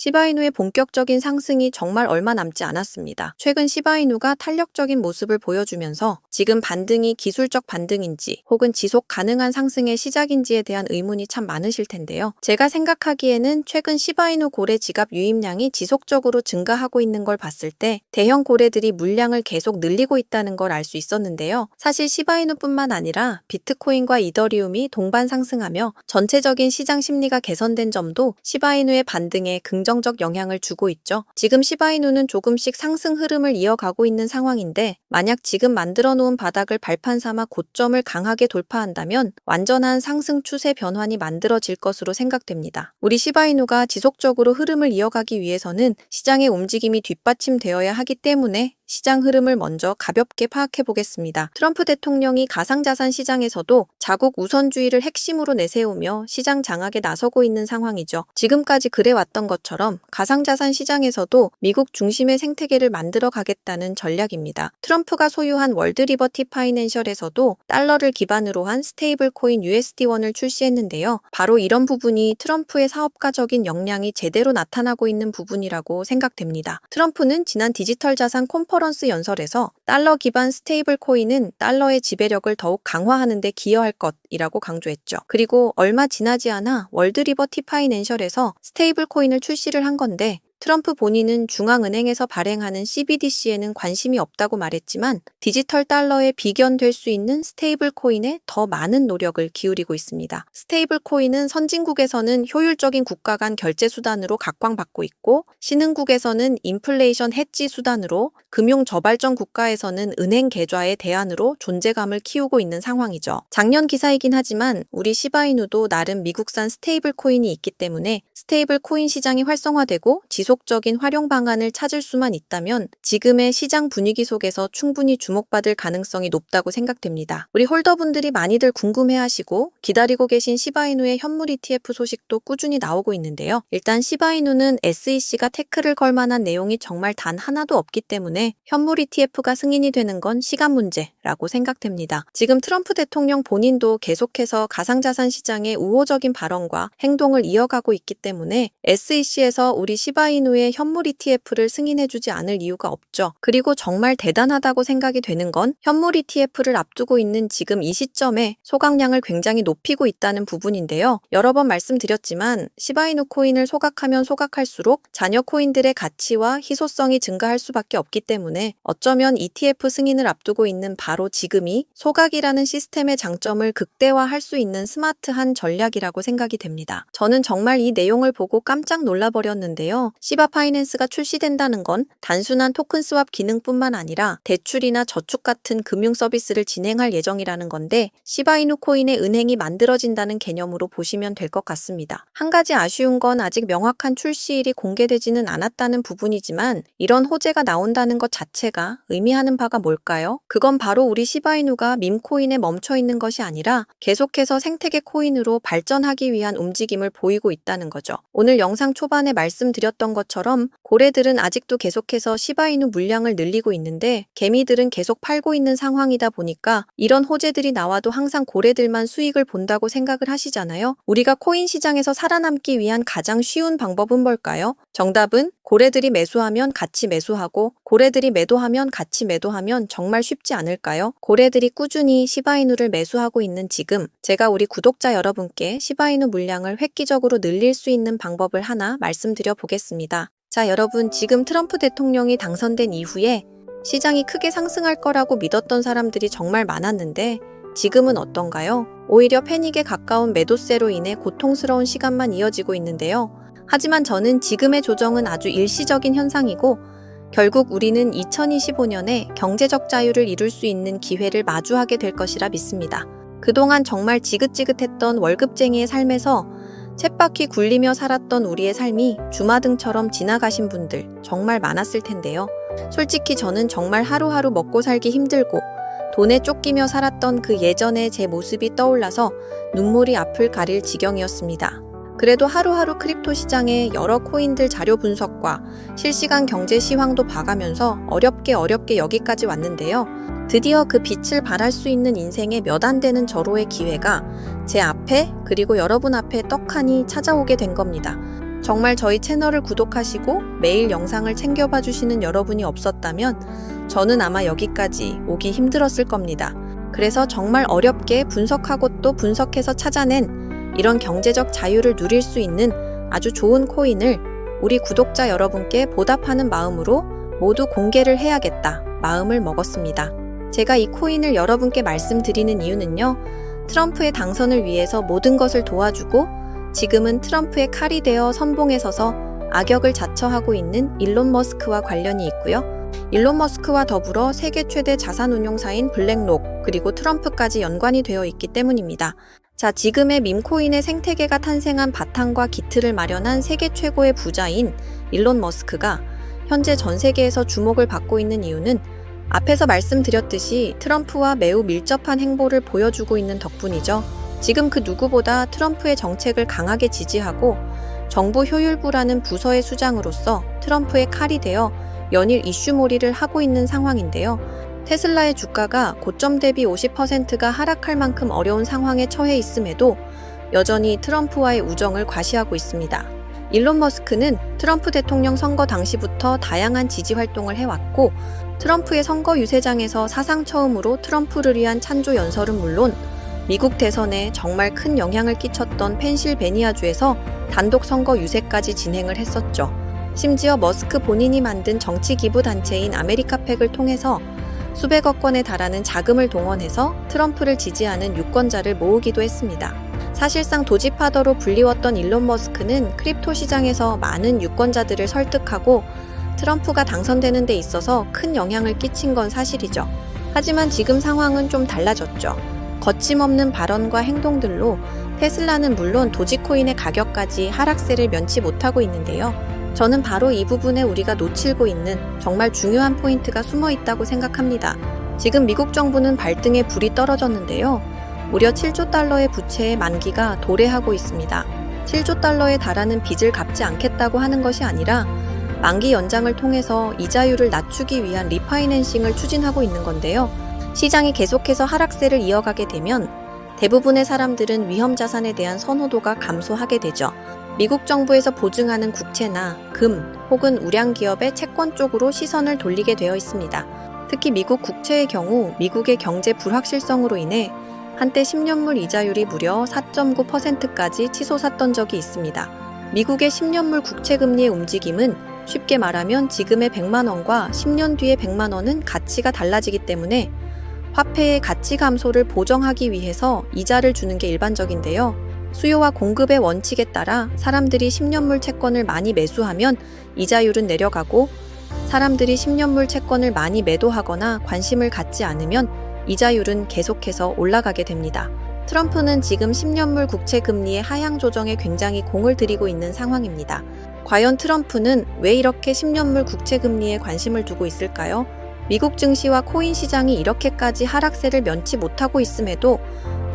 시바이누의 본격적인 상승이 정말 얼마 남지 않았습니다. 최근 시바이누가 탄력적인 모습을 보여주면서 지금 반등이 기술적 반등인지 혹은 지속 가능한 상승의 시작인지에 대한 의문이 참 많으실 텐데요. 제가 생각하기에는 최근 시바이누 고래 지갑 유입량이 지속적으로 증가하고 있는 걸 봤을 때 대형 고래들이 물량을 계속 늘리고 있다는 걸 알 수 있었는데요. 사실 시바이누뿐만 아니라 비트코인과 이더리움이 동반 상승하며 전체적인 시장 심리가 개선된 점도 시바이누의 반등에 긍정적 영향을 주고 있죠. 지금 시바이누는 조금씩 상승 흐름을 이어가고 있는 상황인데 만약 지금 만들어 놓은 바닥을 발판 삼아 고점을 강하게 돌파한다면 완전한 상승 추세 변환이 만들어질 것으로 생각됩니다. 우리 시바이누가 지속적으로 흐름을 이어가기 위해서는 시장의 움직임이 뒷받침되어야 하기 때문에 시장 흐름을 먼저 가볍게 파악해 보겠습니다. 트럼프 대통령이 가상자산 시장에서도 자국 우선주의를 핵심으로 내세우며 시장 장악에 나서고 있는 상황이죠. 지금까지 그래왔던 것처럼 가상자산 시장에서도 미국 중심의 생태계를 만들어 가겠다는 전략입니다. 트럼프가 소유한 월드 리버티 파이낸셜에서도 달러를 기반으로 한 스테이블 코인 USD1을 출시했는데요. 바로 이런 부분이 트럼프의 사업가적인 역량이 제대로 나타나고 있는 부분이라고 생각됩니다. 트럼프는 지난 디지털 자산 컨퍼런스 연설에서 달러 기반 스테이블 코인은 달러의 지배력을 더욱 강화하는 데 기여할 것이라고 강조했죠. 그리고 얼마 지나지 않아 월드 리버티 파이낸셜에서 스테이블 코인을 출시를 한 건데 트럼프 본인은 중앙은행에서 발행하는 CBDC에는 관심이 없다고 말했지만 디지털 달러에 비견될 수 있는 스테이블 코인에 더 많은 노력을 기울이고 있습니다. 스테이블 코인은 선진국에서는 효율적인 국가 간 결제 수단으로 각광받고 있고 신흥국에서는 인플레이션 해지 수단으로 금융 저발전 국가에서는 은행 계좌의 대안으로 존재감을 키우고 있는 상황이죠. 작년 기사이긴 하지만 우리 시바이누도 나름 미국산 스테이블 코인이 있기 때문에 스테이블 코인 시장이 활성화되고 지속적인 활용 방안을 찾을 수만 있다면 지금의 시장 분위기 속에서 충분히 주목받을 가능성이 높다고 생각됩니다. 우리 홀더분들이 많이들 궁금해하시고 기다리고 계신 시바이누의 현물 ETF 소식도 꾸준히 나오고 있는데요. 일단 시바이누는 SEC가 태클을 걸 만한 내용이 정말 단 하나도 없기 때문에 현물 ETF가 승인이 되는 건 시간 문제라고 생각됩니다. 지금 트럼프 대통령 본인도 계속해서 가상자산 시장의 우호적인 발언과 행동을 이어가고 있기 때문에 SEC에서 우리 시바이누의 현물 ETF를 승인해주지 않을 이유가 없죠. 그리고 정말 대단하다고 생각이 되는 건 현물 ETF를 앞두고 있는 지금 이 시점에 소각량을 굉장히 높이고 있다는 부분인데요. 여러 번 말씀드렸지만 시바이누 코인을 소각하면 소각할수록 자녀 코인들의 가치와 희소성이 증가할 수밖에 없기 때문에 어쩌면 ETF 승인을 앞두고 있는 바로 지금이 소각이라는 시스템의 장점을 극대화할 수 있는 스마트한 전략이라고 생각이 됩니다. 저는 정말 이 내용을 보고 깜짝 놀라버렸는데요. 시바 파이낸스가 출시된다는 건 단순한 토큰 스왑 기능뿐만 아니라 대출이나 저축 같은 금융 서비스를 진행할 예정이라는 건데 시바이누 코인의 은행이 만들어진다는 개념으로 보시면 될 것 같습니다. 한 가지 아쉬운 건 아직 명확한 출시일이 공개되지는 않았다는 부분이지만 이런 호재가 나온다는 것 자체가 의미하는 바가 뭘까요? 그건 바로 우리 시바이누가 밈코인에 멈춰 있는 것이 아니라 계속해서 생태계 코인으로 발전하기 위한 움직임을 보이고 있다는 거죠. 오늘 영상 초반에 말씀드렸던 것처럼 고래들은 아직도 계속해서 시바이누 물량을 늘리고 있는데 개미들은 계속 팔고 있는 상황이다 보니까 이런 호재들이 나와도 항상 고래들만 수익을 본다고 생각을 하시잖아요. 우리가 코인 시장에서 살아남기 위한 가장 쉬운 방법은 뭘까요? 정답은 고래들이 매수하면 같이 매수하고 고래들이 매도하면 같이 매도하면 정말 쉽지 않을까요? 고래들이 꾸준히 시바이누를 매수하고 있는 지금 제가 우리 구독자 여러분께 시바이누 물량을 획기적으로 늘릴 수 있는 방법을 하나 말씀드려 보겠습니다. 자, 여러분 지금 트럼프 대통령이 당선된 이후에 시장이 크게 상승할 거라고 믿었던 사람들이 정말 많았는데 지금은 어떤가요? 오히려 패닉에 가까운 매도세로 인해 고통스러운 시간만 이어지고 있는데요. 하지만 저는 지금의 조정은 아주 일시적인 현상이고 결국 우리는 2025년에 경제적 자유를 이룰 수 있는 기회를 마주하게 될 것이라 믿습니다. 그동안 정말 지긋지긋했던 월급쟁이의 삶에서 쳇바퀴 굴리며 살았던 우리의 삶이 주마등처럼 지나가신 분들 정말 많았을 텐데요. 솔직히 저는 정말 하루하루 먹고 살기 힘들고 돈에 쫓기며 살았던 그 예전의 제 모습이 떠올라서 눈물이 앞을 가릴 지경이었습니다. 그래도 하루하루 크립토 시장의 여러 코인들 자료 분석과 실시간 경제 시황도 봐가면서 어렵게 여기까지 왔는데요. 드디어 그 빛을 발할 수 있는 인생의 몇 안 되는 절호의 기회가 제 앞에 그리고 여러분 앞에 떡하니 찾아오게 된 겁니다. 정말 저희 채널을 구독하시고 매일 영상을 챙겨봐 주시는 여러분이 없었다면 저는 아마 여기까지 오기 힘들었을 겁니다. 그래서 정말 어렵게 분석하고 또 분석해서 찾아낸 이런 경제적 자유를 누릴 수 있는 아주 좋은 코인을 우리 구독자 여러분께 보답하는 마음으로 모두 공개를 해야겠다 마음을 먹었습니다. 제가 이 코인을 여러분께 말씀드리는 이유는요. 트럼프의 당선을 위해서 모든 것을 도와주고 지금은 트럼프의 칼이 되어 선봉에 서서 악역을 자처하고 있는 일론 머스크와 관련이 있고요. 일론 머스크와 더불어 세계 최대 자산운용사인 블랙록 그리고 트럼프까지 연관이 되어 있기 때문입니다. 자, 지금의 밈코인의 생태계가 탄생한 바탕과 기틀을 마련한 세계 최고의 부자인 일론 머스크가 현재 전 세계에서 주목을 받고 있는 이유는 앞에서 말씀드렸듯이 트럼프와 매우 밀접한 행보를 보여주고 있는 덕분이죠. 지금 그 누구보다 트럼프의 정책을 강하게 지지하고 정부 효율부라는 부서의 수장으로서 트럼프의 칼이 되어 연일 이슈몰이를 하고 있는 상황인데요. 테슬라의 주가가 고점 대비 50%가 하락할 만큼 어려운 상황에 처해 있음에도 여전히 트럼프와의 우정을 과시하고 있습니다. 일론 머스크는 트럼프 대통령 선거 당시부터 다양한 지지 활동을 해왔고 트럼프의 선거 유세장에서 사상 처음으로 트럼프를 위한 찬조 연설은 물론 미국 대선에 정말 큰 영향을 끼쳤던 펜실베니아주에서 단독 선거 유세까지 진행을 했었죠. 심지어 머스크 본인이 만든 정치 기부 단체인 아메리카팩을 통해서 수백억 원에 달하는 자금을 동원해서 트럼프를 지지하는 유권자를 모으기도 했습니다. 사실상 도지파더로 불리웠던 일론 머스크는 크립토 시장에서 많은 유권자들을 설득하고 트럼프가 당선되는 데 있어서 큰 영향을 끼친 건 사실이죠. 하지만 지금 상황은 좀 달라졌죠. 거침없는 발언과 행동들로 테슬라는 물론 도지코인의 가격까지 하락세를 면치 못하고 있는데요. 저는 바로 이 부분에 우리가 놓치고 있는 정말 중요한 포인트가 숨어 있다고 생각합니다. 지금 미국 정부는 발등에 불이 떨어졌는데요. 무려 7조 달러의 부채의 만기가 도래하고 있습니다. 7조 달러에 달하는 빚을 갚지 않겠다고 하는 것이 아니라 만기 연장을 통해서 이자율을 낮추기 위한 리파이낸싱을 추진하고 있는 건데요. 시장이 계속해서 하락세를 이어가게 되면 대부분의 사람들은 위험 자산에 대한 선호도가 감소하게 되죠. 미국 정부에서 보증하는 국채나 금 혹은 우량 기업의 채권 쪽으로 시선을 돌리게 되어 있습니다. 특히 미국 국채의 경우 미국의 경제 불확실성으로 인해 한때 10년물 이자율이 무려 4.9%까지 치솟았던 적이 있습니다. 미국의 10년물 국채 금리의 움직임은 쉽게 말하면 지금의 100만 원과 10년 뒤의 100만 원은 가치가 달라지기 때문에 화폐의 가치 감소를 보정하기 위해서 이자를 주는 게 일반적인데요. 수요와 공급의 원칙에 따라 사람들이 10년물 채권을 많이 매수하면 이자율은 내려가고 사람들이 10년물 채권을 많이 매도하거나 관심을 갖지 않으면 이자율은 계속해서 올라가게 됩니다. 트럼프는 지금 10년물 국채 금리의 하향 조정에 굉장히 공을 들이고 있는 상황입니다. 과연 트럼프는 왜 이렇게 10년물 국채 금리에 관심을 두고 있을까요? 미국 증시와 코인 시장이 이렇게까지 하락세를 면치 못하고 있음에도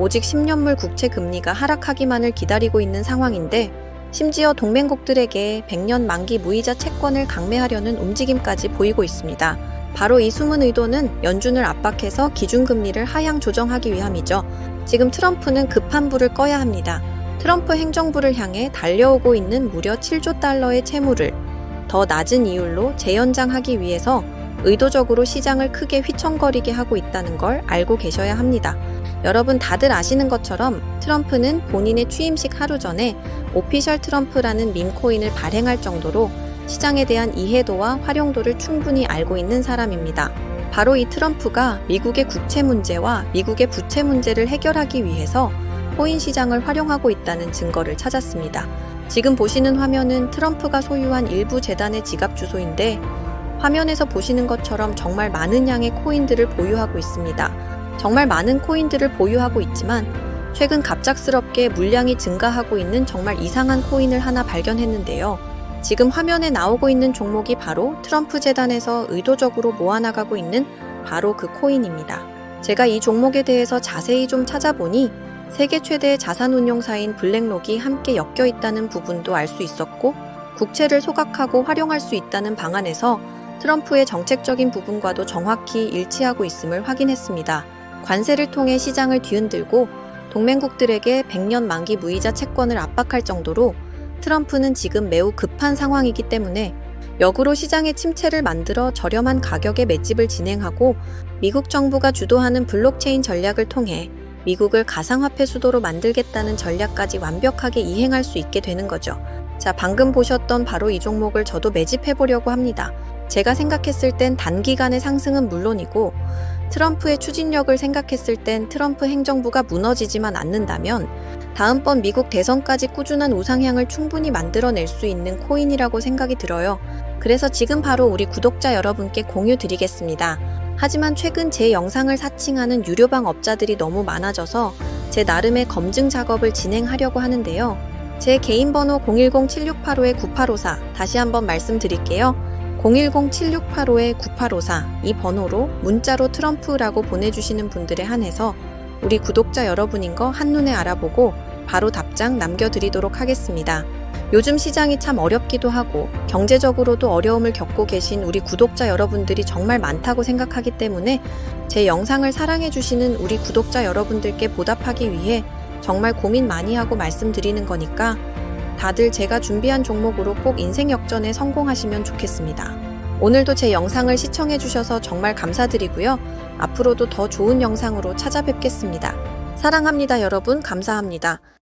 오직 10년물 국채 금리가 하락하기만을 기다리고 있는 상황인데 심지어 동맹국들에게 100년 만기 무이자 채권을 강매하려는 움직임까지 보이고 있습니다. 바로 이 숨은 의도는 연준을 압박해서 기준금리를 하향 조정하기 위함이죠. 지금 트럼프는 급한 불을 꺼야 합니다. 트럼프 행정부를 향해 달려오고 있는 무려 7조 달러의 채무를 더 낮은 이율로 재연장하기 위해서 의도적으로 시장을 크게 휘청거리게 하고 있다는 걸 알고 계셔야 합니다. 여러분 다들 아시는 것처럼 트럼프는 본인의 취임식 하루 전에 오피셜 트럼프라는 밈코인을 발행할 정도로 시장에 대한 이해도와 활용도를 충분히 알고 있는 사람입니다. 바로 이 트럼프가 미국의 국채 문제와 미국의 부채 문제를 해결하기 위해서 코인 시장을 활용하고 있다는 증거를 찾았습니다. 지금 보시는 화면은 트럼프가 소유한 일부 재단의 지갑 주소인데 화면에서 보시는 것처럼 정말 많은 양의 코인들을 보유하고 있습니다. 정말 많은 코인들을 보유하고 있지만 최근 갑작스럽게 물량이 증가하고 있는 정말 이상한 코인을 하나 발견했는데요. 지금 화면에 나오고 있는 종목이 바로 트럼프 재단에서 의도적으로 모아나가고 있는 바로 그 코인입니다. 제가 이 종목에 대해서 자세히 좀 찾아보니 세계 최대의 자산운용사인 블랙록이 함께 엮여 있다는 부분도 알 수 있었고 국채를 소각하고 활용할 수 있다는 방안에서 트럼프의 정책적인 부분과도 정확히 일치하고 있음을 확인했습니다. 관세를 통해 시장을 뒤흔들고 동맹국들에게 100년 만기 무이자 채권을 압박할 정도로 트럼프는 지금 매우 급한 상황이기 때문에 역으로 시장의 침체를 만들어 저렴한 가격에 맷집을 진행하고 미국 정부가 주도하는 블록체인 전략을 통해 미국을 가상화폐 수도로 만들겠다는 전략까지 완벽하게 이행할 수 있게 되는 거죠. 자, 방금 보셨던 바로 이 종목을 저도 매집해 보려고 합니다. 제가 생각했을 땐 단기간의 상승은 물론이고 트럼프의 추진력을 생각했을 땐 트럼프 행정부가 무너지지만 않는다면 다음번 미국 대선까지 꾸준한 우상향을 충분히 만들어낼 수 있는 코인이라고 생각이 들어요. 그래서 지금 바로 우리 구독자 여러분께 공유 드리겠습니다. 하지만 최근 제 영상을 사칭하는 유료방 업자들이 너무 많아져서 제 나름의 검증 작업을 진행하려고 하는데요. 제 개인 번호 010-7685-9854 다시 한번 말씀드릴게요. 010-7685-9854 이 번호로 문자로 트럼프라고 보내주시는 분들에 한해서 우리 구독자 여러분인 거 한눈에 알아보고 바로 답장 남겨드리도록 하겠습니다. 요즘 시장이 참 어렵기도 하고 경제적으로도 어려움을 겪고 계신 우리 구독자 여러분들이 정말 많다고 생각하기 때문에 제 영상을 사랑해주시는 우리 구독자 여러분들께 보답하기 위해 정말 고민 많이 하고 말씀드리는 거니까 다들 제가 준비한 종목으로 꼭 인생 역전에 성공하시면 좋겠습니다. 오늘도 제 영상을 시청해주셔서 정말 감사드리고요. 앞으로도 더 좋은 영상으로 찾아뵙겠습니다. 사랑합니다, 여러분. 감사합니다.